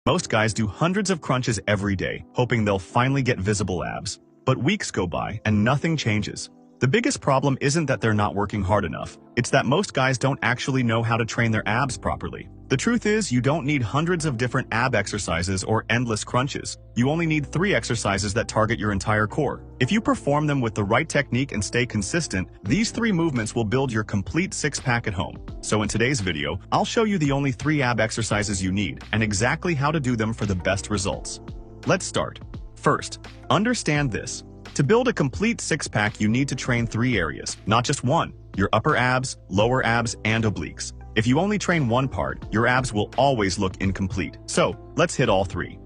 Most guys do hundreds of crunches every day, hoping they'll finally get visible abs. But weeks go by and nothing changes. The biggest problem isn't that they're not working hard enough. It's that most guys don't actually know how to train their abs properly. The truth is, you don't need hundreds of different ab exercises or endless crunches. You only need 3 exercises that target your entire core. If you perform them with the right technique and stay consistent, these 3 movements will build your complete six-pack at home. So in today's video, I'll show you the only 3 ab exercises you need and exactly how to do them for the best results. Let's start. First, understand this. To build a complete six-pack, you need to train 3 areas, not just one: your upper abs, lower abs, and obliques. If you only train one part, your abs will always look incomplete. So, let's hit all 3.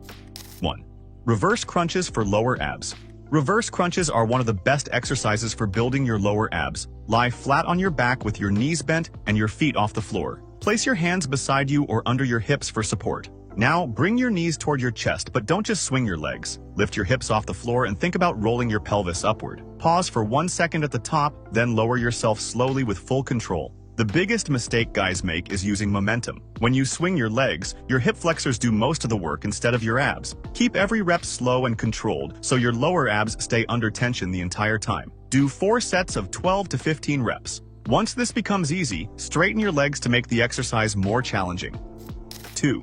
1. Reverse crunches for lower abs. Reverse crunches are one of the best exercises for building your lower abs. Lie flat on your back with your knees bent and your feet off the floor. Place your hands beside you or under your hips for support. Now, bring your knees toward your chest, but don't just swing your legs. Lift your hips off the floor and think about rolling your pelvis upward. Pause for 1 second at the top, then lower yourself slowly with full control. The biggest mistake guys make is using momentum. When you swing your legs, your hip flexors do most of the work instead of your abs. Keep every rep slow and controlled, so your lower abs stay under tension the entire time. Do 4 sets of 12 to 15 reps. Once this becomes easy, straighten your legs to make the exercise more challenging. 2.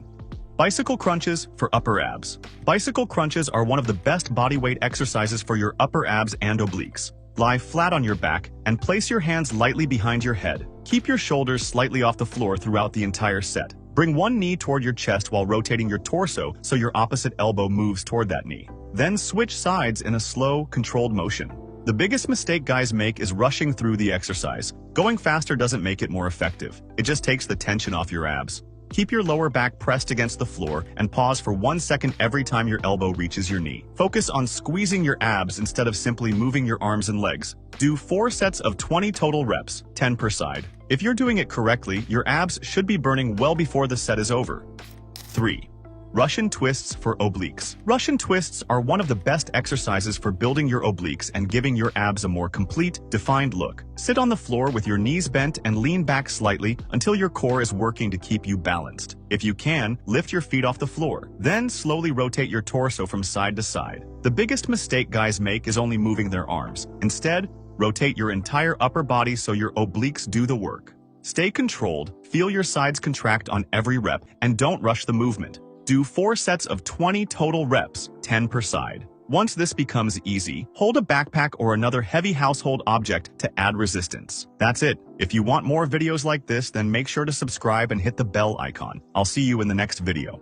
Bicycle crunches for upper abs. Bicycle crunches are one of the best bodyweight exercises for your upper abs and obliques. Lie flat on your back and place your hands lightly behind your head. Keep your shoulders slightly off the floor throughout the entire set. Bring one knee toward your chest while rotating your torso so your opposite elbow moves toward that knee. Then switch sides in a slow, controlled motion. The biggest mistake guys make is rushing through the exercise. Going faster doesn't make it more effective. It just takes the tension off your abs. Keep your lower back pressed against the floor and pause for 1 second every time your elbow reaches your knee. Focus on squeezing your abs instead of simply moving your arms and legs. Do 4 sets of 20 total reps, 10 per side. If you're doing it correctly, your abs should be burning well before the set is over. 3. Russian twists for obliques. Russian twists are one of the best exercises for building your obliques and giving your abs a more complete, defined look. Sit on the floor with your knees bent and lean back slightly until your core is working to keep you balanced. If you can, lift your feet off the floor. Then slowly rotate your torso from side to side. The biggest mistake guys make is only moving their arms. Instead, rotate your entire upper body so your obliques do the work. Stay controlled, feel your sides contract on every rep, and don't rush the movement. Do 4 sets of 20 total reps, 10 per side. Once this becomes easy, hold a backpack or another heavy household object to add resistance. That's it. If you want more videos like this, then make sure to subscribe and hit the bell icon. I'll see you in the next video.